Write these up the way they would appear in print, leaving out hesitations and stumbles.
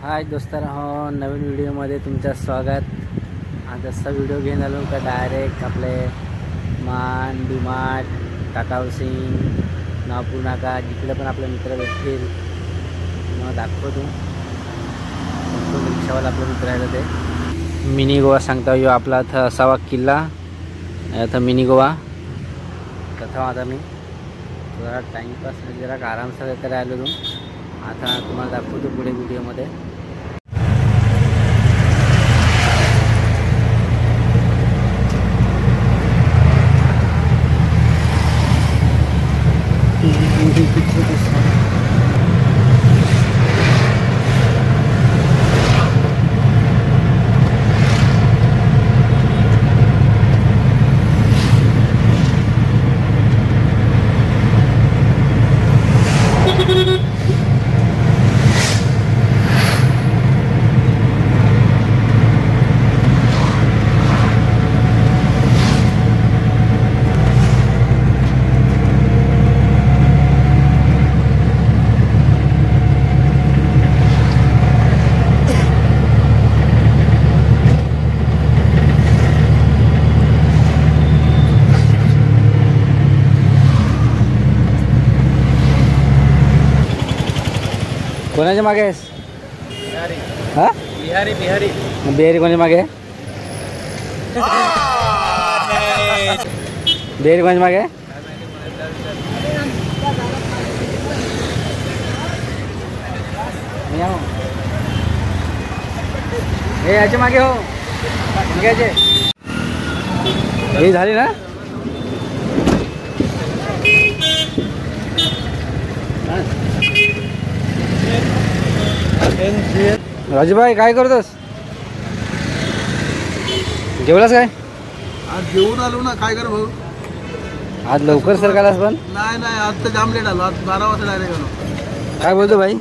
हाय दोस्तांनो, नवीन व्हिडिओमध्ये तुमचं स्वागत। आज असा व्हिडिओ घेऊन आलो का डायरेक्ट आपले मान डिमार्ट टाटावसिंग नागपूर नाका जिकडे पण आपले मित्र भेटतील मग दाखवतो। तो रिक्षावाला आपला मित्र आहे ते मिनी गोवा सांगता येऊ आपला था असावा किल्ला आता मिनी गोवा तथा आता मी जरा टाइमपास जरा आरामसर करायला आलो तू आता तुम्हाला दाखवतो पुढे व्हिडिओमध्ये। कोणाच्या मागे आहेस? बिहारी। हा बिहारी बिहारी बिहारी कोणाच्या मागे? बिहारी कोणाच्या मागे? हे याच्या मागे हो घ्यायचे हे झाली ना। राजूभाई काय करतोस? जेवलास काय? आज जेवून आलो ना। काय कर भाऊ? आज लवकर सरकालास पण? नाही नाही आज तर जाम लेट आलो। आज 12 वाजता डायरेक्ट आलो। काय बोलतो भाई?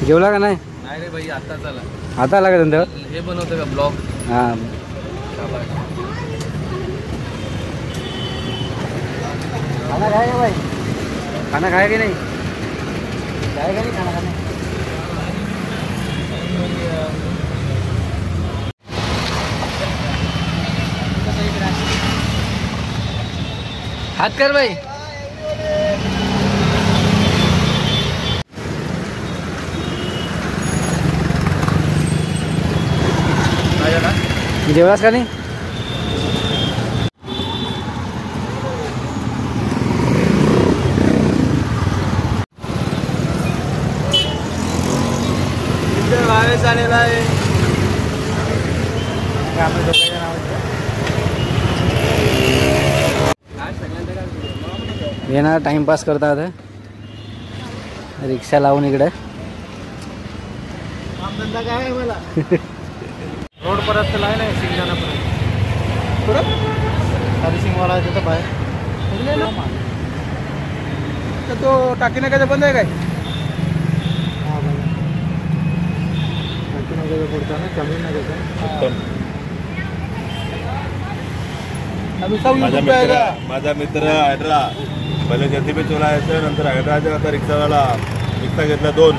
जेवला का नाही? नाही रे भाई आता चला आता आला का धंदा? हे बनवतो का ब्लॉग? हां खाना खाएगा भाई? खाना खाया कि नहीं? जाएगा नहीं खाना खाने? हाथ कर भाई। जेवलास का नाही? आलेला आहे ये ना टाइमपास करतात रिक्षा लावून इकडे धंदा काय आहे मला रोड परत लाय नाही सिंगजाना परत सर्व्हिसिंग वाला आहे तिथं बाहेर तर तो टाकी नाक्याचा बंद आहे काय? हां बंद टाकी नाक्याचा पुढचा ना कमी नाक्याचा माझा मित्र हायड्रा पहिले जती पे चोलायचं नंतर हायड्राच्या आता रिक्षावाला रिक्षा घेतला 2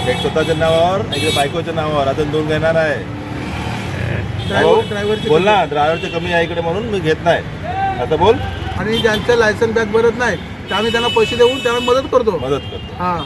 एक स्वतःच्या नावावर एक बायकोच्या नावावर अजून 2 घेणार आहे। बोल ना ड्रायव्हरचे कमी आहे इकडे म्हणून मी घेत नाही आता बोल। आणि ज्यांचं लायसन बॅग भरत नाही आम्ही त्यांना पैसे देऊन त्यांना मदत करतो हां